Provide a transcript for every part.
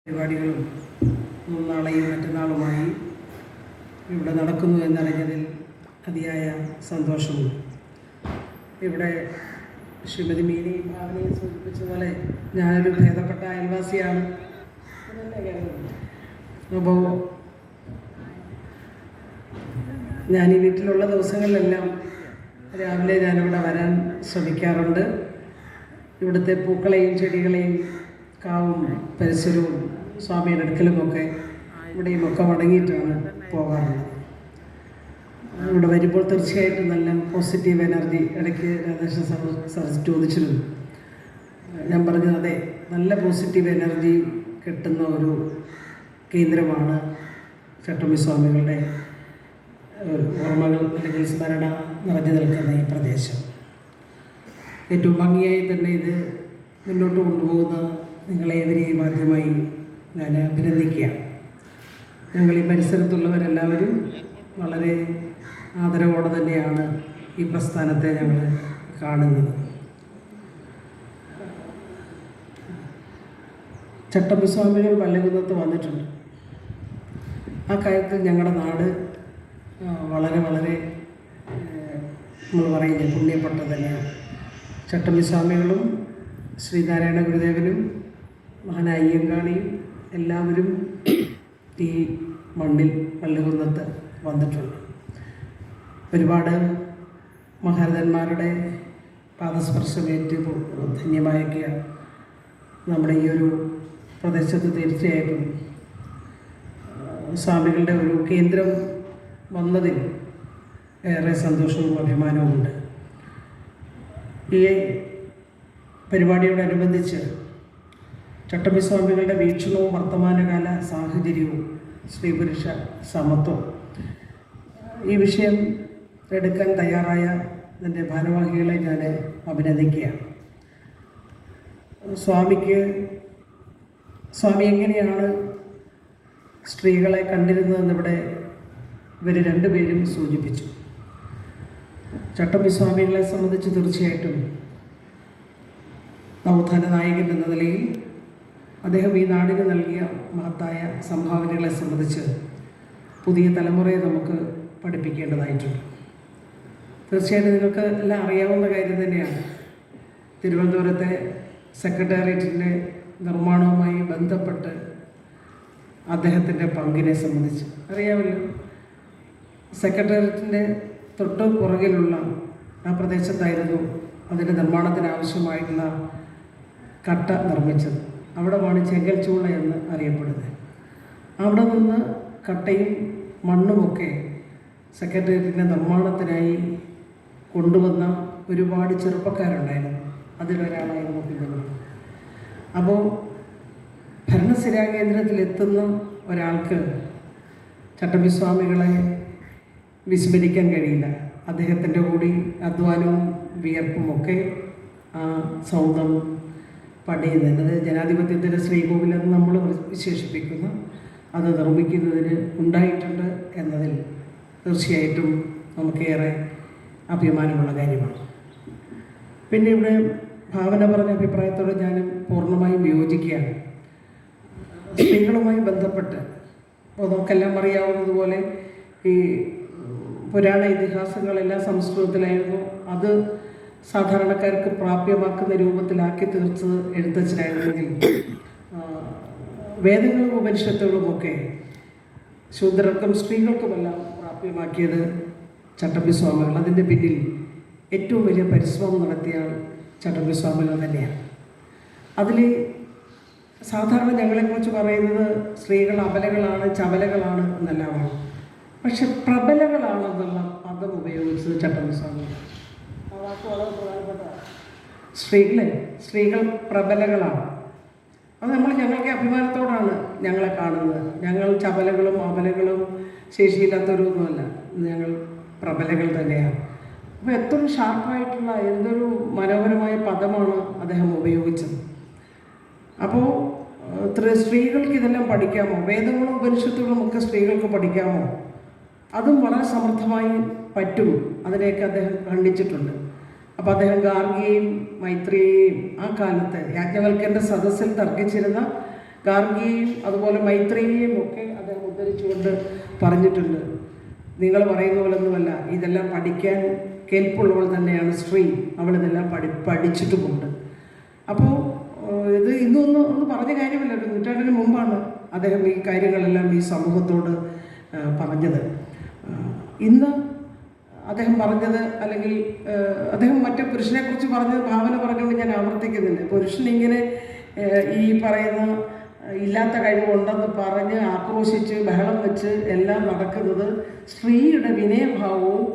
പരിപാടികളും നാളെയും മറ്റന്നാളുമായി ഇവിടെ നടക്കുന്നു എന്നറിഞ്ഞതിൽ അതിയായ സന്തോഷമുണ്ട്. ഇവിടെ ശ്രീമതി മീനി ഭാവനയെ സൂചിപ്പിച്ചതുപോലെ ഞാനൊരു ഭേദപ്പെട്ട അയൽവാസിയാണ്. അപ്പോൾ ഞാൻ ഈ വീട്ടിലുള്ള ദിവസങ്ങളിലെല്ലാം രാവിലെ ഞാനിവിടെ വരാൻ ശ്രമിക്കാറുണ്ട്. ഇവിടുത്തെ പൂക്കളെയും ചെടികളെയും കാവും പരിസരവും സ്വാമിയുടെ അടുക്കലുമൊക്കെ ഇവിടെയുമൊക്കെ മടങ്ങിയിട്ടാണ് പോകാറുള്ളത്. ഇവിടെ വരുമ്പോൾ തീർച്ചയായിട്ടും നല്ല പോസിറ്റീവ് എനർജി ഇടയ്ക്ക് രാധാകൃഷ്ണൻ സാർ ചോദിച്ചിരുന്നു. ഞാൻ പറഞ്ഞത് അതെ, നല്ല പോസിറ്റീവ് എനർജി കിട്ടുന്ന ഒരു കേന്ദ്രമാണ് ചട്ടമ്പി സ്വാമികളുടെ ഓർമ്മകൾ അല്ലെങ്കിൽ സ്മരണ നിറഞ്ഞു നിൽക്കുന്ന ഈ പ്രദേശം. ഏറ്റവും ഭംഗിയായി തന്നെ ഇത് മുന്നോട്ട് കൊണ്ടുപോകുന്ന നിങ്ങളേവരെയും ആദ്യമായി ഞാൻ അഭിനന്ദിക്കുകയാണ്. ഞങ്ങൾ ഈ പരിസരത്തുള്ളവരെല്ലാവരും വളരെ ആദരവോടെ തന്നെയാണ് ഈ പ്രസ്ഥാനത്തെ ഞങ്ങൾ കാണുന്നത്. ചട്ടമ്പി സ്വാമികൾ വല്ലകുന്നത്ത് വന്നിട്ടുണ്ട്. ആ കാര്യത്തിൽ ഞങ്ങളുടെ നാട് വളരെ വളരെ നമ്മൾ പറയുന്നത് പുണ്യപ്പെട്ട തന്നെയാണ്. ചട്ടമ്പി സ്വാമികളും ശ്രീനാരായണ ഗുരുദേവനും മഹാനായ അയ്യങ്കാളിയും എല്ലാവരും ഈ മണ്ണിൽ വല്ലകുന്നത്ത് വന്നിട്ടുണ്ട്. ഒരുപാട് മഹാരഥന്മാരുടെ പാദസ്പർശമേറ്റ് ധന്യമായൊക്കെ നമ്മുടെ ഈ ഒരു പ്രദേശത്ത് തീർച്ചയായിട്ടും സ്വാമികളുടെ ഒരു കേന്ദ്രം വന്നതിൽ ഏറെ സന്തോഷവും അഭിമാനവുമുണ്ട്. ഈ പരിപാടിയോടനുബന്ധിച്ച് ചട്ടമ്പി സ്വാമികളുടെ വീക്ഷണവും വർത്തമാനകാല സാഹചര്യവും സ്ത്രീപുരുഷ സമത്വം ഈ വിഷയം എടുക്കാൻ തയ്യാറായ എൻ്റെ ഭാരവാഹികളെ ഞാൻ അഭിനന്ദിക്കുകയാണ്. സ്വാമി എങ്ങനെയാണ് സ്ത്രീകളെ കണ്ടിരുന്നതെന്നിവിടെ ഇവർ രണ്ടുപേരും സൂചിപ്പിച്ചു. ചട്ടമ്പി സ്വാമികളെ സംബന്ധിച്ച് തീർച്ചയായിട്ടും നവോത്ഥാന നായകൻ എന്ന നിലയിൽ അദ്ദേഹം ഈ നാടിന് നൽകിയ മഹത്തായ സംഭാവനകളെ സംബന്ധിച്ച് പുതിയ തലമുറയെ നമുക്ക് പഠിപ്പിക്കേണ്ടതായിട്ടുണ്ട്. തീർച്ചയായിട്ടും നിങ്ങൾക്ക് എല്ലാം അറിയാവുന്ന കാര്യം തന്നെയാണ്. തിരുവനന്തപുരത്തെ സെക്രട്ടേറിയറ്റിൻ്റെ നിർമ്മാണവുമായി ബന്ധപ്പെട്ട് അദ്ദേഹത്തിൻ്റെ പങ്കിനെ സംബന്ധിച്ച് അറിയാമല്ലോ. സെക്രട്ടേറിയറ്റിൻ്റെ തൊട്ട് പുറകിലുള്ള ആ പ്രദേശത്തായിരുന്നു അതിൻ്റെ നിർമ്മാണത്തിന് ആവശ്യമായിട്ടുള്ള കട്ട നിർമ്മിച്ചത്. അവിടമാണ് ചെങ്കൽച്ചൂള എന്ന് അറിയപ്പെടുന്നത്. അവിടെ നിന്ന് കട്ടയും മണ്ണുമൊക്കെ സെക്രട്ടേറിയറ്റിൻ്റെ നിർമ്മാണത്തിനായി കൊണ്ടുവന്ന ഒരുപാട് ചെറുപ്പക്കാരുണ്ടായിരുന്നു. അതിലൊരാളായിരുന്നു പിന്നീട്. അപ്പോൾ ഭരണസിരാ കേന്ദ്രത്തിലെത്തുന്ന ഒരാൾക്ക് ചട്ടമ്പി സ്വാമികളെ വിസ്മരിക്കാൻ കഴിയില്ല. അദ്ദേഹത്തിൻ്റെ കൂടി അധ്വാനവും വിയർപ്പുമൊക്കെ ആ സൗധം പണിയുന്നത് ജനാധിപത്യത്തിൻ്റെ ശ്രീകോവിലെന്ന് നമ്മൾ വിശേഷിപ്പിക്കുന്ന അത് നിർമ്മിക്കുന്നതിന് ഉണ്ടായിട്ടുണ്ട് എന്നതിൽ തീർച്ചയായിട്ടും നമുക്കേറെ അഭിമാനമുള്ള കാര്യമാണ്. പിന്നെ ഇവിടെ ഭാവന പറഞ്ഞ അഭിപ്രായത്തോട് ഞാൻ പൂർണ്ണമായും യോജിക്കുകയാണ്. സ്ത്രീകളുമായി ബന്ധപ്പെട്ട് അപ്പോൾ നമുക്കെല്ലാം അറിയാവുന്നതുപോലെ ഈ പുരാണ ഇതിഹാസങ്ങളെല്ലാം സംസ്കൃതത്തിലായിരുന്നു. അത് സാധാരണക്കാർക്ക് പ്രാപ്യമാക്കുന്ന രൂപത്തിലാക്കി തീർച്ചത് എഴുത്തച്ഛനായിരുന്നെങ്കിൽ വേദങ്ങളും ഉപനിഷത്തുകളുമൊക്കെ ശൂദ്രർക്കും സ്ത്രീകൾക്കുമെല്ലാം പ്രാപ്യമാക്കിയത് ചട്ടമ്പി സ്വാമികൾ. അതിൻ്റെ പിന്നിൽ ഏറ്റവും വലിയ പരിശ്രമം നടത്തിയ ചട്ടമ്പി സ്വാമികൾ തന്നെയാണ്. അതിൽ സാധാരണ ഞങ്ങളെക്കുറിച്ച് പറയുന്നത് സ്ത്രീകൾ അബലകളാണ്, ചപലകളാണ് എന്നെല്ലാമാണ്. പക്ഷെ പ്രബലകളാണെന്നുള്ള പദം ഉപയോഗിച്ചത് ചട്ടമ്പി സ്വാമികൾ. ആ വാക്ക് വളരെ പ്രധാനപ്പെട്ട സ്ത്രീകൾ പ്രബലകളാണ്. അത് ഞങ്ങൾക്ക് അഭിമാനത്തോടാണ് ഞങ്ങളെ കാണുന്നത്. ഞങ്ങൾ ചപലകളും അബലകളും ശേഷിയില്ലാത്തവരൊന്നുമല്ല, ഞങ്ങൾ പ്രബലകൾ തന്നെയാണ്. അപ്പോൾ എത്ര ഷാർപ്പായിട്ടുള്ള എന്തൊരു മനോഹരമായ പദമാണ് അദ്ദേഹം ഉപയോഗിച്ചത്. അപ്പോൾ സ്ത്രീകൾക്ക് ഇതെല്ലാം പഠിക്കാമോ? വേദങ്ങളും ഉപനിഷത്തുകളും ഒക്കെ സ്ത്രീകൾക്ക് പഠിക്കാമോ? അതും വളരെ സമർത്ഥമായി പറ്റും. അതിനെയൊക്കെ അദ്ദേഹം ഖണ്ഡിച്ചിട്ടുണ്ട്. അപ്പോൾ അദ്ദേഹം ഗാർഗിയെയും മൈത്രിയെയും ആ കാലത്ത് യാജ്ഞവൽക്കൻ്റെ സദസ്സിൽ തർക്കിച്ചിരുന്ന ഗാർഗിയെയും അതുപോലെ മൈത്രിയെയും ഒക്കെ അദ്ദേഹം ഉദ്ധരിച്ചുകൊണ്ട് പറഞ്ഞിട്ടുണ്ട്. നിങ്ങൾ പറയുന്ന പോലൊന്നുമല്ല, ഇതെല്ലാം പഠിക്കാൻ കേൾപ്പുള്ളവൾ തന്നെയാണ് സ്ത്രീ, അവളിതെല്ലാം പഠിച്ചിട്ടുമുണ്ട്. അപ്പോൾ ഇത് ഇന്നൊന്ന് പറഞ്ഞ കാര്യമല്ല, ഒരു നൂറ്റാണ്ടിന് മുമ്പാണ് അദ്ദേഹം ഈ കാര്യങ്ങളെല്ലാം ഈ സമൂഹത്തോട് പറഞ്ഞത്. ഇന്ന് അദ്ദേഹം പറഞ്ഞത്, അല്ലെങ്കിൽ അദ്ദേഹം മറ്റു പുരുഷനെക്കുറിച്ച് പറഞ്ഞത് ഭാവന പറഞ്ഞുകൊണ്ട് ഞാൻ ആവർത്തിക്കുന്നില്ല. പുരുഷനിങ്ങനെ ഈ പറയുന്ന ഇല്ലാത്ത കഴിവുണ്ടെന്ന് പറഞ്ഞ് ആക്രോശിച്ച് ബഹളം വെച്ച് എല്ലാം നടക്കുന്നത് സ്ത്രീയുടെ വിനയഭാവവും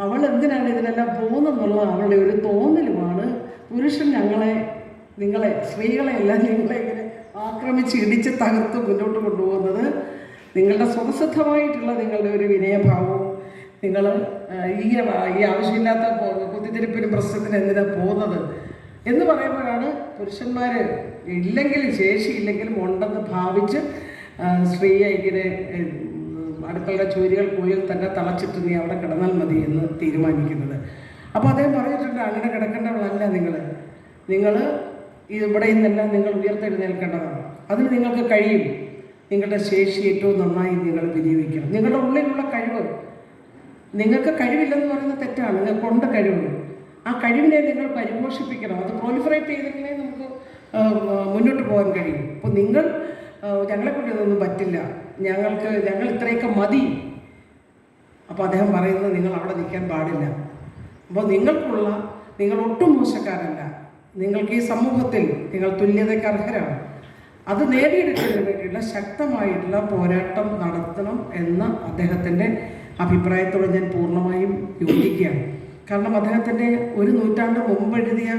അവൾ എന്തിനാണ് ഇതിനെല്ലാം പോകുന്നതെന്നുള്ള അവളുടെ ഒരു തോന്നലുമാണ്. പുരുഷൻ നിങ്ങളെ സ്ത്രീകളെ എല്ലാം നിങ്ങളെ ഇങ്ങനെ ആക്രമിച്ച് ഇടിച്ച് തകർത്ത് മുന്നോട്ട് കൊണ്ടുപോകുന്നത് നിങ്ങളുടെ സ്വതസിദ്ധമായിട്ടുള്ള നിങ്ങളുടെ ഒരു വിനയഭാവവും, നിങ്ങൾ ഈ ആവശ്യമില്ലാത്ത കുത്തിത്തിരിപ്പിനും പ്രശ്നത്തിന് എന്തിനാണ് പോകുന്നത് എന്ന് പറയുമ്പോഴാണ് പുരുഷന്മാർ ഇല്ലെങ്കിലും ശേഷിയില്ലെങ്കിലും ഉണ്ടെന്ന് ഭാവിച്ച് സ്ത്രീയെ ഇങ്ങനെ അടുക്കളയുടെ ചൂരികൾക്കുള്ളിൽ തന്നെ തളച്ചിട്ട് നീ അവിടെ കിടന്നാൽ മതി എന്ന് തീരുമാനിക്കുന്നത്. അപ്പോൾ അദ്ദേഹം പറഞ്ഞിട്ടുണ്ട്, അങ്ങനെ കിടക്കേണ്ടവളല്ല നിങ്ങൾ ഇവിടെ നിന്നെല്ലാം നിങ്ങൾ ഉയർത്തെഴുന്നേൽക്കേണ്ടതാണ്. അതിന് നിങ്ങൾക്ക് കഴിയും. നിങ്ങളുടെ ശേഷി ഏറ്റവും നന്നായി നിങ്ങൾ വിനിയോഗിക്കണം. നിങ്ങളുടെ ഉള്ളിലുള്ള കഴിവ്, നിങ്ങൾക്ക് കഴിവില്ലെന്ന് പറയുന്നത് തെറ്റാണ്, നിങ്ങൾക്കുണ്ട് കഴിവ്. ആ കഴിവിനെ നിങ്ങൾ പരിപോഷിപ്പിക്കണം. അത് പ്രോലിഫറേറ്റ് ചെയ്തെങ്കിലേ നമുക്ക് മുന്നോട്ട് പോകാൻ കഴിയും. അപ്പോൾ ഞങ്ങളെക്കൊണ്ട് ഇതൊന്നും പറ്റില്ല, ഞങ്ങൾ ഇത്രയൊക്കെ മതി. അപ്പോൾ അദ്ദേഹം പറയുന്നത് നിങ്ങൾ അവിടെ നിൽക്കാൻ പാടില്ല. അപ്പോൾ നിങ്ങൾ ഒട്ടും മോശക്കാരല്ല, നിങ്ങൾക്ക് ഈ സമൂഹത്തിൽ നിങ്ങൾ തുല്യതയ്ക്ക് അർഹരാണ്. അത് നേടിയെടുക്കുന്നതിന് വേണ്ടിയുള്ള ശക്തമായിട്ടുള്ള പോരാട്ടം നടത്തണം എന്ന അദ്ദേഹത്തിൻ്റെ അഭിപ്രായത്തോട് ഞാൻ പൂർണ്ണമായും യോജിക്കുകയാണ്. കാരണം അദ്ദേഹത്തിൻ്റെ ഒരു നൂറ്റാണ്ട് മുമ്പ് എഴുതിയ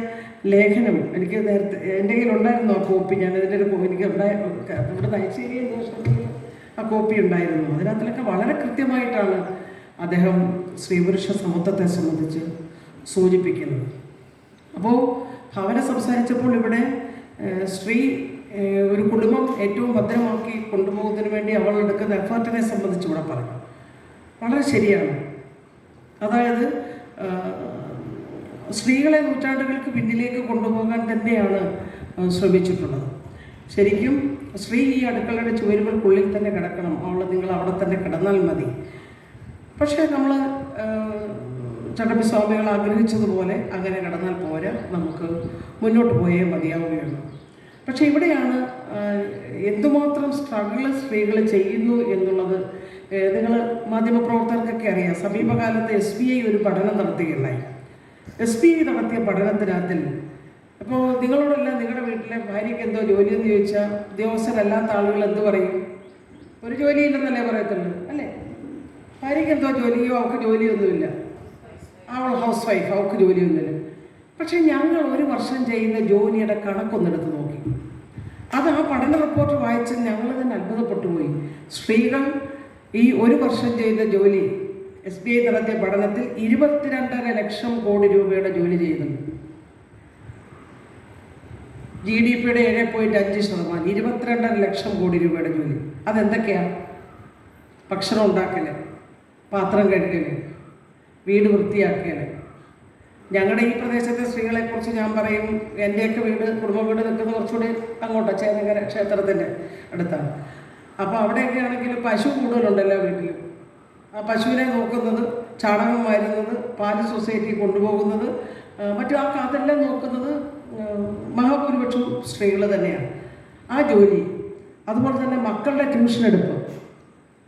ലേഖനം എനിക്ക് നേരത്തെ എൻ്റെ കയ്യിലുണ്ടായിരുന്നു. ആ കോപ്പി ഞാനതിൻ്റെ എനിക്ക് ഇവിടെ നൈശ്ശേരിയ ദേശത്തിൽ ആ കോപ്പി ഉണ്ടായിരുന്നു. അതിനകത്തിലൊക്കെ വളരെ കൃത്യമായിട്ടാണ് അദ്ദേഹം സ്ത്രീപുരുഷ സമത്വത്തെ സംബന്ധിച്ച് സൂചിപ്പിക്കുന്നത്. അപ്പോൾ ഭാവന സംസാരിച്ചപ്പോൾ ഇവിടെ സ്ത്രീ ഒരു കുടുംബം ഏറ്റവും ഭദ്രമാക്കി കൊണ്ടുപോകുന്നതിന് വേണ്ടി അവൾ എടുക്കുന്ന എഫേർട്ടിനെ സംബന്ധിച്ച് ഇവിടെ പറഞ്ഞു. വളരെ ശരിയാണ്. അതായത് സ്ത്രീകളെ നൂറ്റാണ്ടുകൾക്ക് പിന്നിലേക്ക് കൊണ്ടുപോകാൻ തന്നെയാണ് ശ്രമിച്ചിട്ടുള്ളത്. ശരിക്കും സ്ത്രീ ഈ അടുക്കളയുടെ ചുവരുകൾക്കുള്ളിൽ തന്നെ കിടക്കണം, നിങ്ങൾ അവിടെ തന്നെ കിടന്നാൽ മതി. പക്ഷേ നമ്മൾ ചട്ടമ്പി സ്വാമികൾ ആഗ്രഹിച്ചതുപോലെ അങ്ങനെ കിടന്നാൽ പോരാ, നമുക്ക് മുന്നോട്ട് പോയേ മതിയാവുകയാണ്. പക്ഷേ ഇവിടെയാണ് എന്തുമാത്രം സ്ട്രഗിൾ സ്ത്രീകൾ ചെയ്യുന്നു എന്നുള്ളത് നിങ്ങൾ മാധ്യമപ്രവർത്തകർക്കൊക്കെ അറിയാം. സമീപകാലത്ത് SBI ഒരു പഠനം നടത്തുകയുണ്ടായി. SBI നടത്തിയ പഠനത്തിനകത്തിൽ അപ്പോൾ നിങ്ങളോടെല്ലാം നിങ്ങളുടെ വീട്ടിലെ ഭാര്യയ്ക്ക് എന്തോ ജോലിയെന്ന് ചോദിച്ചാൽ ഉദ്യോഗസ്ഥരല്ലാത്ത ആളുകൾ എന്ത് പറയും? ഒരു ജോലിയില്ലെന്നല്ലേ പറയത്തുള്ളൂ, അല്ലേ? ഭാര്യയ്ക്ക് എന്തോ ജോലിയോ അവൾക്ക് ജോലിയൊന്നുമില്ല, അവൾ ഹൗസ് വൈഫ്, അവൾക്ക് ജോലിയൊന്നുമില്ല. പക്ഷേ ഞങ്ങൾ ഒരു വർഷം ചെയ്യുന്ന ജോലിയുടെ കണക്കൊന്നെടുത്ത് നോക്കി. അത് ആ പഠന റിപ്പോർട്ട് വായിച്ച് ഞങ്ങൾ തന്നെ അത്ഭുതപ്പെട്ടു പോയി. സ്ത്രീകൾ ഈ ഒരു വർഷം ചെയ്ത ജോലി SBI നടത്തിയ പഠനത്തിൽ 22.5 ലക്ഷം കോടി രൂപയുടെ ജോലി ചെയ്യുന്നുണ്ട്. GDPയുടെ 7.5%, 22.5 ലക്ഷം കോടി രൂപയുടെ ജോലി. അതെന്തൊക്കെയാണ്? ഭക്ഷണം ഉണ്ടാക്കൽ, പാത്രം കഴുകൽ, വീട് വൃത്തിയാക്കൽ. ഞങ്ങളുടെ ഈ പ്രദേശത്തെ സ്ത്രീകളെക്കുറിച്ച് ഞാൻ പറയും, എൻ്റെയൊക്കെ കുടുംബ വീട് നിൽക്കുന്നത് കുറച്ചുകൂടി അങ്ങോട്ടാണ്, ചേതങ്കര ക്ഷേത്രത്തിൻ്റെ അടുത്താണ്. അപ്പോൾ അവിടെയൊക്കെ ആണെങ്കിൽ പശു കൂടുതലുണ്ട് എല്ലാ വീട്ടിലും. ആ പശുവിനെ നോക്കുന്നത്, ചാണകം വാരുന്നത്, പാല് സൊസൈറ്റി കൊണ്ടുപോകുന്നത്, അതെല്ലാം നോക്കുന്നത് മഹാഭൂരിപക്ഷവും സ്ത്രീകൾ തന്നെയാണ്. ആ ജോലി, അതുപോലെ തന്നെ മക്കളുടെ ട്യൂഷൻ എടുപ്പ്.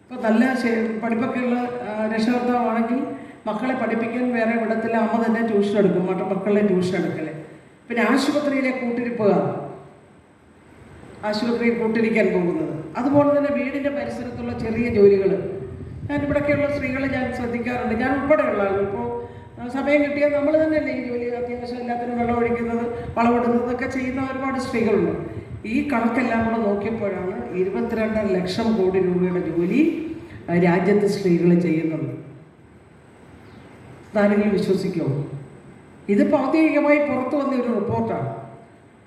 ഇപ്പോൾ നല്ല പഠിപ്പൊക്കെയുള്ള രക്ഷകർത്താവാണെങ്കിൽ മക്കളെ പഠിപ്പിക്കാൻ വേറെ വിടത്തില്ല, അമ്മ തന്നെ ട്യൂഷൻ എടുക്കും, മക്കളുടെ ട്യൂഷൻ എടുക്കൽ. പിന്നെ ആശുപത്രിയിലെ കൂട്ടിരിപ്പുകാർ, ആശുപത്രിയിൽ കൂട്ടിരിക്കാൻ പോകുന്നത്. അതുപോലെ തന്നെ വീടിൻ്റെ പരിസരത്തുള്ള ചെറിയ ജോലികൾ. ഞാനിവിടെയൊക്കെയുള്ള സ്ത്രീകളെ ഞാൻ ശ്രദ്ധിക്കാറുണ്ട്, ഞാൻ ഉൾപ്പെടെയുള്ള ആളുകൾ. ഇപ്പോൾ സമയം കിട്ടിയാൽ നമ്മൾ തന്നെയല്ലേ ഈ ജോലി അത്യാവശ്യം എല്ലാത്തിനും വെള്ളം ഒഴിക്കുന്നത്, വളമിടുന്നതൊക്കെ ചെയ്യുന്ന ഒരുപാട് സ്ത്രീകളുണ്ട്. ഈ കണക്കെല്ലാം കൂടെ നോക്കിയപ്പോഴാണ് 22.5 ലക്ഷം കോടി രൂപയുടെ ജോലി രാജ്യത്ത് സ്ത്രീകൾ ചെയ്യുന്നുണ്ട്. ആരെങ്കിലും വിശ്വസിക്കുമോ? ഇതിപ്പോൾ ഔദ്യോഗികമായി പുറത്തു വന്ന ഒരു റിപ്പോർട്ടാണ്.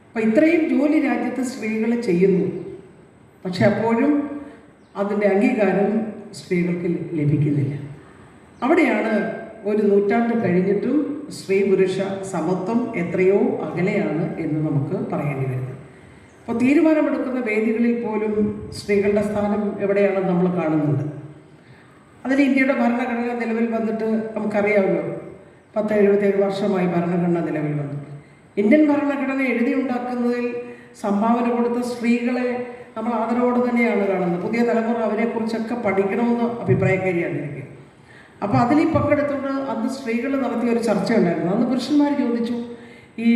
അപ്പോൾ ഇത്രയും ജോലി രാജ്യത്ത് സ്ത്രീകൾ ചെയ്യുന്നു, പക്ഷെ അപ്പോഴും അതിൻ്റെ അംഗീകാരം സ്ത്രീകൾക്ക് ലഭിക്കുന്നില്ല. അവിടെയാണ് ഒരു നൂറ്റാണ്ട് കഴിഞ്ഞിട്ടും സ്ത്രീ പുരുഷ സമത്വം എത്രയോ അകലെയാണ് എന്ന് നമുക്ക് പറയേണ്ടി വരുന്നത്. അപ്പോൾ തീരുമാനമെടുക്കുന്ന വേദികളിൽ പോലും സ്ത്രീകളുടെ സ്ഥാനം എവിടെയാണെന്ന് നമ്മൾ കാണുന്നുണ്ട്. അതിൽ ഇന്ത്യയുടെ ഭരണഘടന നിലവിൽ വന്നിട്ട് നമുക്കറിയാമല്ലോ, 1077 വർഷമായി ഭരണഘടന നിലവിൽ വന്നിട്ട്. ഇന്ത്യൻ ഭരണഘടന എഴുതിയുണ്ടാക്കുന്നതിൽ സംഭാവന കൊടുത്ത സ്ത്രീകളെ നമ്മൾ ആദരവോടെ തന്നെയാണ് കാണുന്നത്. പുതിയ തലമുറ അവരെക്കുറിച്ചൊക്കെ പഠിക്കണമെന്ന് അഭിപ്രായക്കാരിയാണ് എനിക്ക്. അപ്പോൾ അതിൽ പങ്കെടുത്തുകൊണ്ട് അന്ന് സ്ത്രീകൾ നടത്തിയ ഒരു ചർച്ച ഉണ്ടായിരുന്നു. അന്ന് പുരുഷന്മാർ ചോദിച്ചു, ഈ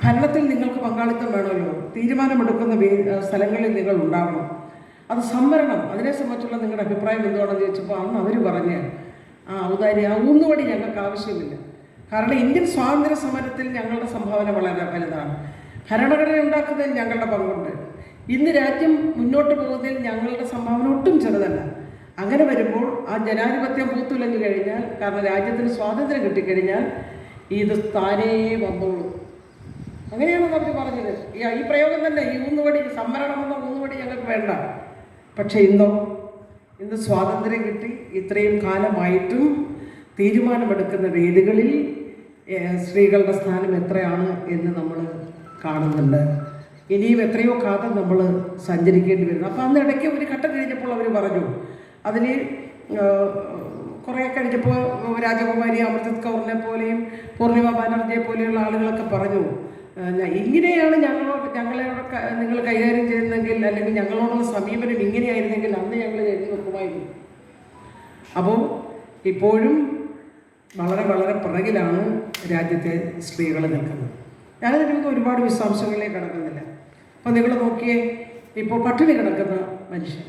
ഭരണത്തിൽ നിങ്ങൾക്ക് പങ്കാളിത്തം വേണമല്ലോ, തീരുമാനമെടുക്കുന്ന സ്ഥലങ്ങളിൽ നിങ്ങൾ ഉണ്ടാവണം, അത് സംവരണം, അതിനെ സംബന്ധിച്ചുള്ള നിങ്ങളുടെ അഭിപ്രായം എന്തുവാണെന്ന് ചോദിച്ചപ്പോൾ അന്ന് അവർ പറഞ്ഞ് ഔദാര്യം ഊന്നുവടി ഞങ്ങൾക്ക് ആവശ്യമില്ല. കാരണം ഇന്ത്യൻ സ്വാതന്ത്ര്യ സമരത്തിൽ ഞങ്ങളുടെ സംഭാവന വളരെ വലുതാണ്. ഭരണഘടന ഉണ്ടാക്കുന്നതിൽ ഞങ്ങളുടെ പങ്കുണ്ട്. ഇന്ന് രാജ്യം മുന്നോട്ട് പോകുന്നതിൽ ഞങ്ങളുടെ സംഭാവന ഒട്ടും ചെറുതല്ല. അങ്ങനെ വരുമ്പോൾ ആ ജനാധിപത്യം പൂത്തുലഞ്ഞു കഴിഞ്ഞാൽ, കാരണം രാജ്യത്തിന് സ്വാതന്ത്ര്യം കിട്ടിക്കഴിഞ്ഞാൽ ഇത് താനേ വന്നോളൂ. അങ്ങനെയാണ് അവർ പറഞ്ഞത്. ഈ പ്രയോഗം തന്നെ, ഈ ഊന്നുവടി, സംവരണമെന്ന ഊന്നുവടി ഞങ്ങൾക്ക് വേണ്ട. പക്ഷേ ഇന്ന് സ്വാതന്ത്ര്യം കിട്ടി ഇത്രയും കാലമായിട്ടും തീരുമാനമെടുക്കുന്ന വേദികളിൽ സ്ത്രീകളുടെ സ്ഥാനം എത്രയാണ് എന്ന് നമ്മൾ കാണുന്നുണ്ട്. ഇനിയും എത്രയോ കാലം നമ്മൾ സഞ്ചരിക്കേണ്ടി വരുന്നു. അപ്പോൾ അന്ന് ഇടയ്ക്ക് ഒരു ഘട്ടം കഴിഞ്ഞപ്പോൾ അവർ പറഞ്ഞു, അതിൽ കുറേ കഴിഞ്ഞപ്പോൾ രാജകുമാരി അമൃത് കൗറിനെ പോലെയും പൂർണിമ ബാനർജിയെ പോലെയുള്ള ആളുകളൊക്കെ പറഞ്ഞു, ഇങ്ങനെയാണ് ഞങ്ങളെ നിങ്ങൾ കൈകാര്യം ചെയ്യുന്നതെങ്കിൽ, അല്ലെങ്കിൽ ഞങ്ങളോടുള്ള സമീപനം ഇങ്ങനെയായിരുന്നെങ്കിൽ അന്ന് ഞങ്ങൾ എഴുതി വെക്കുമായിരുന്നു. അപ്പോൾ ഇപ്പോഴും വളരെ വളരെ പിറകിലാണ് രാജ്യത്തെ സ്ത്രീകൾ നിൽക്കുന്നത്. ഞാനതിനൊക്കെ ഒരുപാട് വിശദാംശങ്ങളിലേക്ക് കിടക്കുന്നില്ല. അപ്പോൾ നിങ്ങൾ നോക്കിയേ, ഇപ്പോൾ പട്ടിണി കിടക്കുന്ന മനുഷ്യൻ,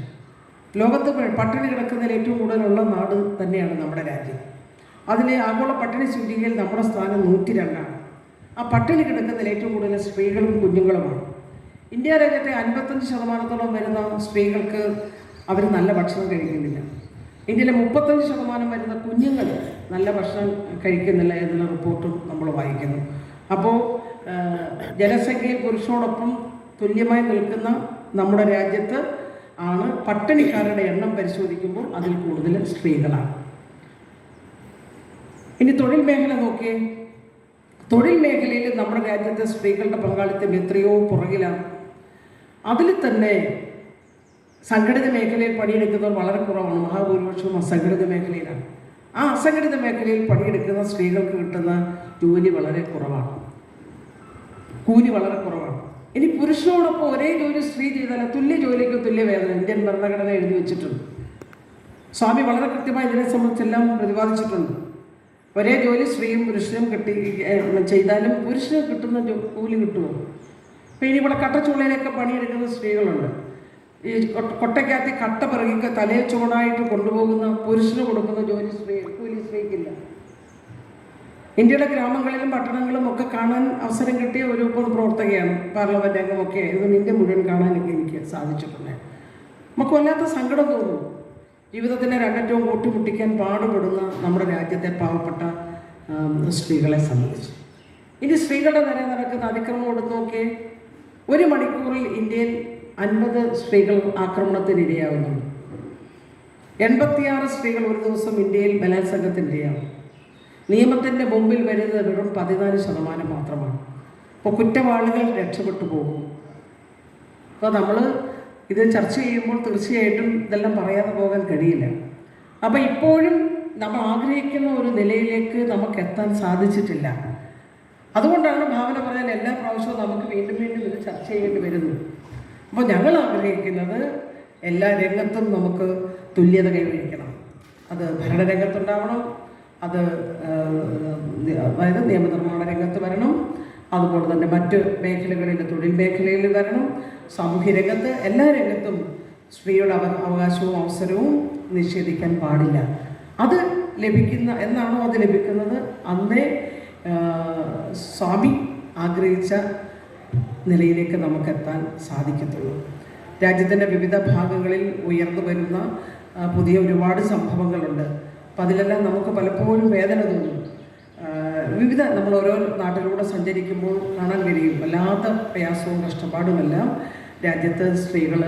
ലോകത്ത് പട്ടിണി കിടക്കുന്നതിൽ ഏറ്റവും കൂടുതലുള്ള നാട് തന്നെയാണ് നമ്മുടെ രാജ്യം. അതിലെ ആഗോള പട്ടിണി സൂചികയിൽ നമ്മുടെ സ്ഥാനം 102ആണ്. ആ പട്ടിണി കിടക്കുന്നതിൽ ഏറ്റവും കൂടുതൽ സ്ത്രീകളും കുഞ്ഞുങ്ങളുമാണ്. ഇന്ത്യ രാജ്യത്തെ 55% വരുന്ന സ്ത്രീകൾക്ക് അവർ നല്ല ഭക്ഷണം കഴിക്കുന്നില്ല. ഇന്ത്യയിലെ 35% വരുന്ന കുഞ്ഞുങ്ങൾ നല്ല ഭക്ഷണം കഴിക്കുന്നില്ല എന്നുള്ള റിപ്പോർട്ടും നമ്മൾ വായിക്കുന്നു. അപ്പോൾ ജനസംഖ്യയിൽ പുരുഷനോടൊപ്പം തുല്യമായി നിൽക്കുന്ന നമ്മുടെ രാജ്യത്ത് ആണ് പട്ടിണിക്കാരുടെ എണ്ണം പരിശോധിക്കുമ്പോൾ അതിൽ കൂടുതൽ സ്ത്രീകളാണ്. ഇനി തൊഴിൽ മേഖല നോക്കിയേ. തൊഴിൽ മേഖലയിൽ നമ്മുടെ രാജ്യത്തെ സ്ത്രീകളുടെ പങ്കാളിത്തം എത്രയോ പുറകിലാണ്. അതിൽ തന്നെ സംഘടിത മേഖലയിൽ പണിയെടുക്കുന്നവർ വളരെ കുറവാണ്. മഹാഭൂരിപക്ഷവും അസംഘടിത മേഖലയിലാണ്. ആ അസംഘടിത മേഖലയിൽ പണിയെടുക്കുന്ന സ്ത്രീകൾക്ക് കിട്ടുന്ന ജോലി വളരെ കുറവാണ്, കൂലി വളരെ കുറവാണ്. ഇനി പുരുഷനോടൊപ്പം ഒരേ ജോലി സ്ത്രീ ചെയ്താൽ തുല്യ ജോലിക്ക് തുല്യ വേതനം ഇന്ത്യൻ ഭരണഘടന എഴുതി വെച്ചിട്ടുണ്ട്. സ്വാമി വളരെ കൃത്യമായി ഇതിനെ സംബന്ധിച്ചെല്ലാം പ്രതിപാദിച്ചിട്ടുണ്ട്. ഒരേ ജോലി സ്ത്രീയും പുരുഷനും ചെയ്താലും പുരുഷന് കിട്ടുന്ന കൂലി കിട്ടുമോ? അപ്പോൾ ഇനി ഇവിടെ കട്ടച്ചുള്ളയിലൊക്കെ പണിയെടുക്കുന്ന സ്ത്രീകളുണ്ട്. ഈ കൊട്ടയ്ക്കകത്ത് കട്ട പിറകിക്ക് തലയെ ചൂടായിട്ട് കൊണ്ടുപോകുന്ന പുരുഷന് കൊടുക്കുന്ന കൂലി സ്ത്രീക്കില്ല. ഇന്ത്യയുടെ ഗ്രാമങ്ങളിലും പട്ടണങ്ങളും ഒക്കെ കാണാൻ അവസരം കിട്ടിയ ഒരു പൊതുപ്രവർത്തകയാണ്, പാർലമെൻറ്റ് അംഗമൊക്കെ ആയിരുന്നു. ഇന്ത്യ മുഴുവൻ കാണാനൊക്കെ എനിക്ക് സാധിച്ചിട്ടുണ്ട്. നമുക്ക് വല്ലാത്ത സങ്കടം തോന്നും. ജീവിതത്തിൻ്റെ രണ്ടറ്റവും കൂട്ടിമുട്ടിക്കാൻ പാടുപെടുന്ന നമ്മുടെ രാജ്യത്തെ പാവപ്പെട്ട സ്ത്രീകളെ സംബന്ധിച്ച്. ഇനി സ്ത്രീകളുടെ നേരെ നടക്കുന്ന അതിക്രമം എടുത്ത് നോക്കിയേ. 1 മണിക്കൂറിൽ ഇന്ത്യയിൽ 50 സ്ത്രീകൾ ആക്രമണത്തിനിരയാവുന്നുണ്ട്. 86 സ്ത്രീകൾ ഒരു ദിവസം ഇന്ത്യയിൽ ബലാത്സംഗത്തിനിരയാവും. നിയമത്തിൻ്റെ മുമ്പിൽ വരുന്നത് വെറും 14% മാത്രമാണ്. അപ്പോൾ കുറ്റവാളികൾ രക്ഷപ്പെട്ടു പോകും. അപ്പോൾ നമ്മൾ ഇത് ചർച്ച ചെയ്യുമ്പോൾ തീർച്ചയായിട്ടും ഇതെല്ലാം പറയാതെ പോകാൻ കഴിയില്ല. അപ്പോൾ ഇപ്പോഴും നമ്മൾ ആഗ്രഹിക്കുന്ന ഒരു നിലയിലേക്ക് നമുക്ക് എത്താൻ സാധിച്ചിട്ടില്ല. അതുകൊണ്ടാണ് ഭാവന പറഞ്ഞാൽ എല്ലാ പ്രാവശ്യവും നമുക്ക് വീണ്ടും വീണ്ടും ഇത് ചർച്ച ചെയ്യേണ്ടി വരുന്നത്. അപ്പോൾ ഞങ്ങൾ ആഗ്രഹിക്കുന്നത് എല്ലാ രംഗത്തും നമുക്ക് തുല്യത കൈവരിക്കണം. അത് ഭരണരംഗത്തുണ്ടാവണം, അത് അതായത് നിയമനിർമ്മാണ രംഗത്ത് വരണം, അതുപോലെ തന്നെ മറ്റ് മേഖലകളിൽ തൊഴിൽ മേഖലയിൽ വരണം, സാമൂഹ്യ രംഗത്ത്, എല്ലാ രംഗത്തും സ്ത്രീയുടെ അവകാശവും അവസരവും നിഷേധിക്കാൻ പാടില്ല. അത് എന്നാണോ അത് ലഭിക്കുന്നത് അന്നേ സ്വാമി ആഗ്രഹിച്ച നിലയിലേക്ക് നമുക്കെത്താൻ സാധിക്കത്തുള്ളൂ. രാജ്യത്തിൻ്റെ വിവിധ ഭാഗങ്ങളിൽ ഉയർന്നു വരുന്ന പുതിയ ഒരുപാട് സംഭവങ്ങളുണ്ട്. അപ്പം അതിലെല്ലാം നമുക്ക് പലപ്പോഴും വേദന തോന്നും. നമ്മൾ ഓരോ നാട്ടിലൂടെ സഞ്ചരിക്കുമ്പോൾ കാണാൻ കഴിയും വല്ലാത്ത പ്രയാസവും കഷ്ടപ്പാടുമെല്ലാം രാജ്യത്ത് സ്ത്രീകൾ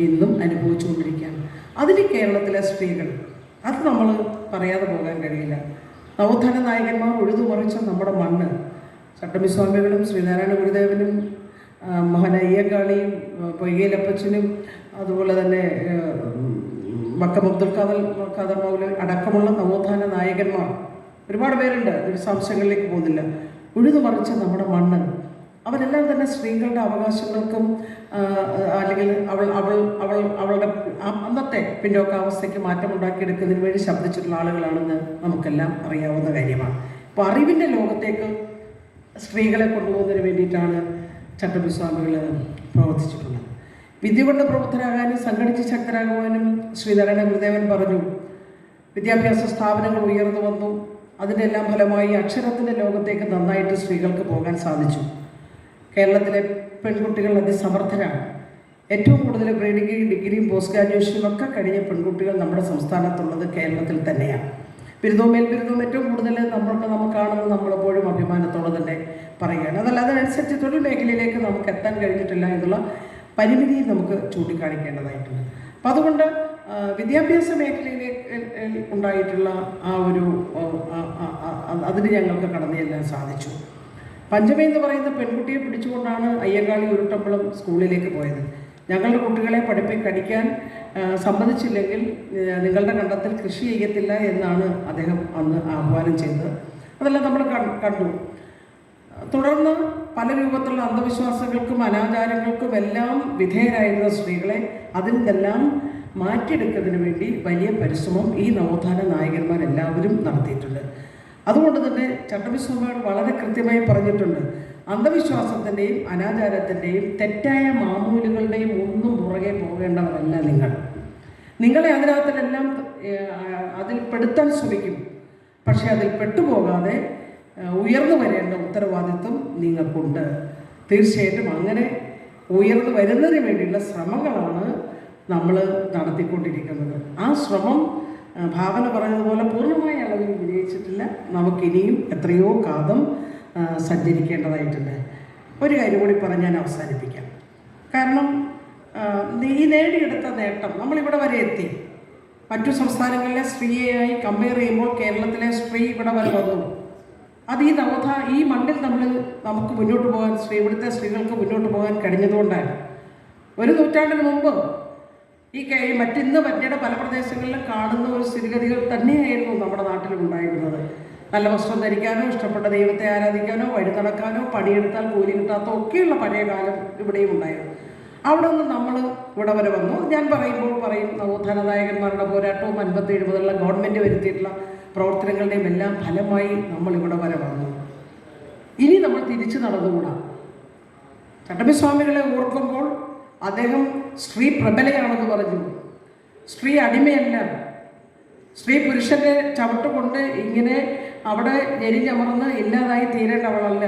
ഇന്നും അനുഭവിച്ചുകൊണ്ടിരിക്കുകയാണ്. അതിൽ കേരളത്തിലെ സ്ത്രീകൾ, അത് നമ്മൾ പറയാതെ പോകാൻ കഴിയില്ല. നവോത്ഥാന നായകന്മാർ ഉഴുതുമറിച്ച നമ്മുടെ മണ്ണ്, ചട്ടമ്പി സ്വാമികളും ശ്രീനാരായണ ഗുരുദേവനും മഹാൻ അയ്യങ്കാളിയും പൊയ്കയിലപ്പച്ചനും അതുപോലെ തന്നെ വക്കം അബ്ദുൽ ഖാദർ മൗലവി അടക്കമുള്ള നവോത്ഥാന നായകന്മാർ ഒരുപാട് പേരുണ്ട്, വിശദാംശങ്ങളിലേക്ക് പോകുന്നില്ല. ഉഴുതുമറിച്ച നമ്മുടെ മണ്ണ്, അവരെല്ലാം തന്നെ സ്ത്രീകളുടെ അവകാശങ്ങൾക്കും അല്ലെങ്കിൽ അവളുടെ അന്നത്തെ പിന്നോക്കാവസ്ഥയ്ക്ക് മാറ്റമുണ്ടാക്കിയെടുക്കുന്നതിന് വേണ്ടി ശബ്ദിച്ചിട്ടുള്ള ആളുകളാണെന്ന് നമുക്കെല്ലാം അറിയാവുന്ന കാര്യമാണ്. അപ്പോൾ അറിവിൻ്റെ ലോകത്തേക്ക് സ്ത്രീകളെ കൊണ്ടുപോകുന്നതിന് വേണ്ടിയിട്ടാണ് ചട്ടമ്പിസ്വാമികൾ പ്രവർത്തിച്ചിട്ടുള്ളത്. വിദ്യ കൊണ്ട് പ്രബുദ്ധരാകാനും സംഘടിച്ച് ശക്തരാകുവാനും ശ്രീനാരായണ ഗുരുദേവൻ പറഞ്ഞു. വിദ്യാഭ്യാസ സ്ഥാപനങ്ങൾ ഉയർന്നു വന്നു. അതിൻ്റെ എല്ലാം ഫലമായി അക്ഷരത്തിൻ്റെ ലോകത്തേക്ക് നന്നായിട്ട് സ്ത്രീകൾക്ക് പോകാൻ സാധിച്ചു. കേരളത്തിലെ പെൺകുട്ടികൾ അതിസമർത്ഥരാണ്. ഏറ്റവും കൂടുതൽ പ്രീ ഡിഗ്രിയും പോസ്റ്റ് ഗ്രാജുവേഷനും ഒക്കെ കഴിഞ്ഞ പെൺകുട്ടികൾ നമ്മുടെ സംസ്ഥാനത്തുള്ളത് കേരളത്തിൽ തന്നെയാണ്. ബിരുദവും മേൽബിരുദവും ഏറ്റവും കൂടുതൽ നമുക്കാണെന്ന് നമ്മളെപ്പോഴും അഭിമാനത്തോടെ തന്നെ പറയുകയാണ്. അതല്ല, അതിനനുസരിച്ച് തൊഴിൽ മേഖലയിലേക്ക് നമുക്ക് എത്താൻ കഴിഞ്ഞിട്ടില്ല എന്നുള്ള പരിമിതി നമുക്ക് ചൂണ്ടിക്കാണിക്കേണ്ടതായിട്ടുണ്ട്. അപ്പം അതുകൊണ്ട് വിദ്യാഭ്യാസ മേഖലയിലേക്ക് ഉണ്ടായിട്ടുള്ള ആ ഒരു അതിന് ഞങ്ങൾക്ക് കടന്നു ചെല്ലാൻ സാധിച്ചു. പഞ്ചമി എന്ന് പറയുന്ന പെൺകുട്ടിയെ പിടിച്ചുകൊണ്ടാണ് അയ്യങ്കാളി ഉരുട്ടമ്പളം സ്കൂളിലേക്ക് പോയത്. ഞങ്ങളുടെ കുട്ടികളെ പഠിക്കാൻ സമ്മതിച്ചില്ലെങ്കിൽ നിങ്ങളുടെ കണ്ടത്തിൽ കൃഷി ചെയ്യത്തില്ല എന്നാണ് അദ്ദേഹം അന്ന് ആഹ്വാനം ചെയ്തത്. അതെല്ലാം നമ്മൾ കണ്ടു. തുടർന്ന് പല രൂപത്തിലുള്ള അന്ധവിശ്വാസങ്ങൾക്കും അനാചാരങ്ങൾക്കും എല്ലാം വിധേയരായിരുന്ന സ്ത്രീകളെ അതിൽ നിന്നെല്ലാം മാറ്റിയെടുക്കുന്നതിന് വേണ്ടി വലിയ പരിശ്രമം ഈ നവോത്ഥാന നായകന്മാരെല്ലാവരും നടത്തിയിട്ടുണ്ട്. അതുകൊണ്ട് തന്നെ ചട്ടമ്പിസ്വാമികൾ വളരെ കൃത്യമായി പറഞ്ഞിട്ടുണ്ട്, അന്ധവിശ്വാസത്തിൻ്റെയും അനാചാരത്തിൻ്റെയും തെറ്റായ മാമൂലുകളുടെയും ഒന്നും പുറകെ പോകേണ്ടവരല്ല നിങ്ങൾ. നിങ്ങളെ അതിനകത്തിലെല്ലാം അതിൽ പെടുത്താൻ ശ്രമിക്കും. പക്ഷേ അതിൽ പെട്ടുപോകാതെ ഉയർന്നു വരേണ്ട ഉത്തരവാദിത്വം നിങ്ങൾക്കുണ്ട്. തീർച്ചയായിട്ടും അങ്ങനെ ഉയർന്നു വരുന്നതിന് വേണ്ടിയുള്ള ശ്രമങ്ങളാണ് നമ്മൾ നടത്തിക്കൊണ്ടിരിക്കുന്നത്. ആ ശ്രമം ഭാവന പറഞ്ഞതുപോലെ പൂർണ്ണമായ അളവിൽ വിജയിച്ചിട്ടില്ല. നമുക്കിനിയും എത്രയോ കാലം സഞ്ചരിക്കേണ്ടതായിട്ടുണ്ട്. ഒരു കാര്യം കൂടി പറഞ്ഞ് ഞാൻ അവസാനിപ്പിക്കാം. കാരണം ഈ നേടിയെടുത്ത നേട്ടം നമ്മളിവിടെ വരെ എത്തി. മറ്റു സംസ്ഥാനങ്ങളിലെ സ്ത്രീയായി കമ്പയർ ചെയ്യുമ്പോൾ കേരളത്തിലെ സ്ത്രീ ഇവിടെ വരെ വന്നു. അത് ഈ മണ്ണിൽ നമുക്ക് മുന്നോട്ട് പോകാൻ ഇവിടുത്തെ സ്ത്രീകൾക്ക് മുന്നോട്ട് പോകാൻ കഴിഞ്ഞതുകൊണ്ടാണ്. ഒരു നൂറ്റാണ്ടിന് മുമ്പ് മറ്റിന്ന് പറ്റിയുടെ പല പ്രദേശങ്ങളിലും കാണുന്ന ഒരു സ്ഥിതിഗതികൾ തന്നെയായിരുന്നു നമ്മുടെ നാട്ടിലുണ്ടായിരുന്നത്. നല്ല വസ്ത്രം ധരിക്കാനോ, ഇഷ്ടപ്പെട്ട ദൈവത്തെ ആരാധിക്കാനോ, വഴി നടക്കാനോ, പണിയെടുത്താൽ കൂലി കിട്ടാത്തോ ഒക്കെയുള്ള പഴയ കാലം ഇവിടെയും ഉണ്ടായിരുന്നു. അവിടെ നിന്ന് നമ്മൾ ഇവിടെ വരെ വന്നു. ഞാൻ പറയും നവോത്ഥാന നായകന്മാരുടെ പോരാട്ടവും 57 മുതലുള്ള ഗവൺമെൻറ് വരുത്തിയിട്ടുള്ള പ്രവർത്തനങ്ങളുടെയും എല്ലാം ഫലമായി നമ്മൾ ഇവിടെ വരെ വന്നു. ഇനി നമ്മൾ തിരിച്ചു നടന്നുകൂടാ. ചട്ടമ്പിസ്വാമികളെ ഓർക്കുമ്പോൾ അദ്ദേഹം സ്ത്രീ പ്രബലയാണെന്ന് പറഞ്ഞു. സ്ത്രീ അടിമയല്ല. സ്ത്രീ പുരുഷന്റെ ചവിട്ടുകൊണ്ട് ഇങ്ങനെ അവിടെ ഞെരിഞ്ഞമർന്ന് ഇല്ലാതായി തീരേണ്ടവളല്ല.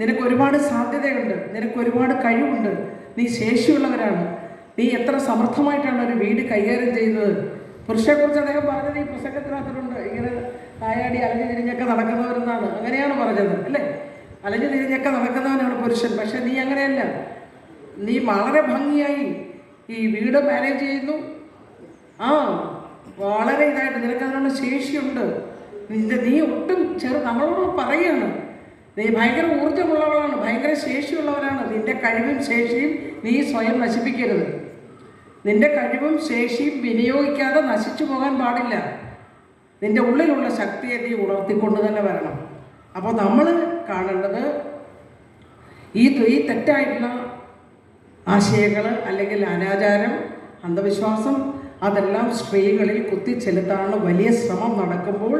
നിനക്ക് ഒരുപാട് സാധ്യതയുണ്ട്, നിനക്ക് ഒരുപാട് കഴിവുണ്ട്, നീ ശേഷിയുള്ളവരാണ്, നീ എത്ര സമർത്ഥമായിട്ടാണ് ഒരു വീട് കൈകാര്യം ചെയ്തത്. പുരുഷനെക്കുറിച്ച് അദ്ദേഹം പറഞ്ഞത് ഈ പുസ്തകത്തിനകത്തിലുണ്ട്. ഇങ്ങനെ തായാടി അലഞ്ഞു തിരിഞ്ഞൊക്കെ നടക്കുന്നവരെന്നാണ്, അങ്ങനെയാണ് പറഞ്ഞത് അല്ലേ? അലഞ്ഞു തിരിഞ്ഞൊക്കെ നടക്കുന്നവനാണ് പുരുഷൻ. പക്ഷെ നീ അങ്ങനെയല്ല. നീ വളരെ ഭംഗിയായി ഈ വീട് മാനേജ് ചെയ്യുന്നു. വളരെ ഇതായിട്ട് നിനക്കതിനുള്ള ശേഷിയുണ്ട്. നീ ഒട്ടും നമ്മളോട് പറയുകയാണ്, നീ ഭയങ്കര ഊർജ്ജമുള്ളവളാണ്, ഭയങ്കര ശേഷിയുള്ളവരാണ്. നിന്റെ കഴിവും ശേഷിയും നീ സ്വയം നശിപ്പിക്കരുത്. നിന്റെ കഴിവും ശേഷിയും വിനിയോഗിക്കാതെ നശിച്ചു പോകാൻ പാടില്ല. നിന്റെ ഉള്ളിലുള്ള ശക്തിയെ നീ ഉണർത്തിക്കൊണ്ട് തന്നെ വരണം. അപ്പോൾ നമ്മൾ കാണേണ്ടത് ഈ തെറ്റായിട്ടുള്ള ആശയങ്ങൾ അല്ലെങ്കിൽ അനാചാരം, അന്ധവിശ്വാസം അതെല്ലാം സ്ത്രീകളിൽ കുത്തിച്ചെലുത്താനുള്ള വലിയ ശ്രമം നടക്കുമ്പോൾ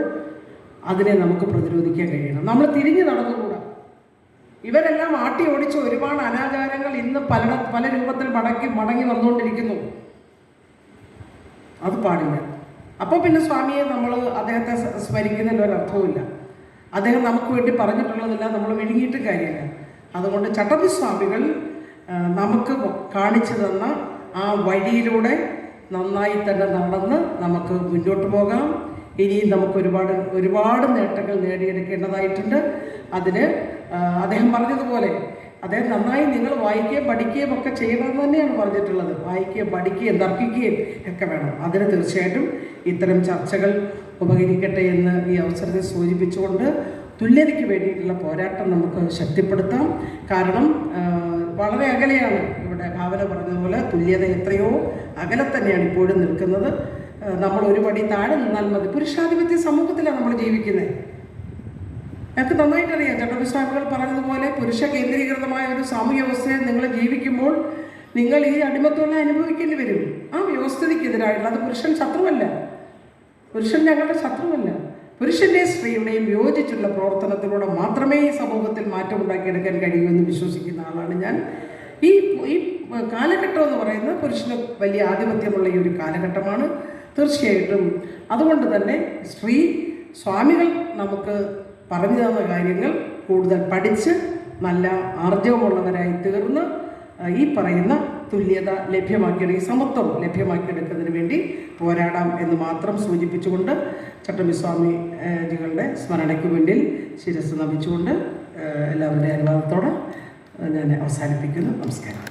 അതിനെ നമുക്ക് പ്രതിരോധിക്കാൻ കഴിയണം. നമ്മൾ തിരിഞ്ഞു നടന്നുകൂടാ. ഇവരെല്ലാം ആട്ടി ഓടിച്ച ഒരുപാട് അനാചാരങ്ങൾ ഇന്ന് പല രൂപത്തിൽ മടങ്ങി വന്നുകൊണ്ടിരിക്കുന്നു. അത് പാടില്ല. അപ്പോൾ പിന്നെ സ്വാമിയെ അദ്ദേഹത്തെ സ്മരിക്കുന്നതിൽ ഒരർത്ഥവുമില്ല. അദ്ദേഹം നമുക്ക് വേണ്ടി പറഞ്ഞിട്ടുള്ളതില്ല, നമ്മൾ വിഴുങ്ങിയിട്ട് കാര്യമില്ല. അതുകൊണ്ട് ചട്ടമ്പിസ്വാമികൾ നമുക്ക് കാണിച്ചു തന്ന ആ വഴിയിലൂടെ നന്നായി തന്നെ നടന്ന് നമുക്ക് മുന്നോട്ട് പോകാം. ഇനിയും നമുക്ക് ഒരുപാട് നേട്ടങ്ങൾ നേടിയെടുക്കേണ്ടതായിട്ടുണ്ട്. അതിന് അദ്ദേഹം പറഞ്ഞതുപോലെ അദ്ദേഹം നന്നായി നിങ്ങൾ വായിക്കുകയും പഠിക്കുകയും ഒക്കെ ചെയ്യണമെന്ന് തന്നെയാണ് പറഞ്ഞിട്ടുള്ളത്. വായിക്കുകയും പഠിക്കുകയും തർക്കിക്കുകയും ഒക്കെ വേണം. അതിന് തീർച്ചയായിട്ടും ഇത്തരം ചർച്ചകൾ ഉപകരിക്കട്ടെ എന്ന് ഈ അവസരത്തിൽ സൂചിപ്പിച്ചുകൊണ്ട് തുല്യതയ്ക്ക് വേണ്ടിയിട്ടുള്ള പോരാട്ടം നമുക്ക് ശക്തിപ്പെടുത്താം. കാരണം വളരെ അകലെയാണ്. ഇവിടെ ഭാവന പറഞ്ഞതുപോലെ തുല്യത എത്രയോ അകലെ തന്നെയാണ് ഇപ്പോഴും നിൽക്കുന്നത്. നമ്മൾ ഒരു പടി താഴെ നിന്നാൽ മതി. പുരുഷാധിപത്യ സമൂഹത്തിലാണ് നമ്മൾ ജീവിക്കുന്നത്. ഞങ്ങൾക്ക് നന്നായിട്ടറിയാം. ചട്ടമ്പിസ്വാമികൾ പറഞ്ഞതുപോലെ പുരുഷ കേന്ദ്രീകൃതമായ ഒരു സാമൂഹ്യ വ്യവസ്ഥയിൽ നിങ്ങൾ ജീവിക്കുമ്പോൾ നിങ്ങൾ ഈ അടിമത്വമെല്ലാം അനുഭവിക്കേണ്ടി വരും. ആ വ്യവസ്ഥിതിക്കെതിരായിട്ടുള്ള അത് പുരുഷൻ ശത്രുവല്ല, പുരുഷൻ ഞങ്ങളുടെ ശത്രുവല്ല. പുരുഷൻ്റെയും സ്ത്രീയുടെയും യോജിച്ചുള്ള പ്രവർത്തനത്തിലൂടെ മാത്രമേ ഈ സമൂഹത്തിൽ മാറ്റം ഉണ്ടാക്കിയെടുക്കാൻ കഴിയുമെന്ന് വിശ്വസിക്കുന്ന ആളാണ് ഞാൻ. ഈ കാലഘട്ടം എന്ന് പറയുന്നത് പുരുഷന് വലിയ ആധിപത്യമുള്ള ഈ ഒരു കാലഘട്ടമാണ് തീർച്ചയായിട്ടും. അതുകൊണ്ട് തന്നെ സ്വാമികൾ നമുക്ക് പറഞ്ഞു തന്ന കാര്യങ്ങൾ കൂടുതൽ പഠിച്ച് നല്ല ആർജവമുള്ളവരായി തീർന്ന് ഈ പറയുന്ന തുല്യത ലഭ്യമാക്കിയെടുക്കുക, സമത്വം ലഭ്യമാക്കിയെടുക്കുന്നതിന് വേണ്ടി പോരാടാം എന്ന് മാത്രം സൂചിപ്പിച്ചുകൊണ്ട് ചട്ടമ്പിസ്വാമിജികളുടെ സ്മരണയ്ക്ക് മുന്നിൽ ശിരസ് നമിച്ചുകൊണ്ട് എല്ലാവരുടെ അനുഭവത്തോടെ ഞാൻ അവസാനിപ്പിക്കുന്നു. നമസ്കാരം.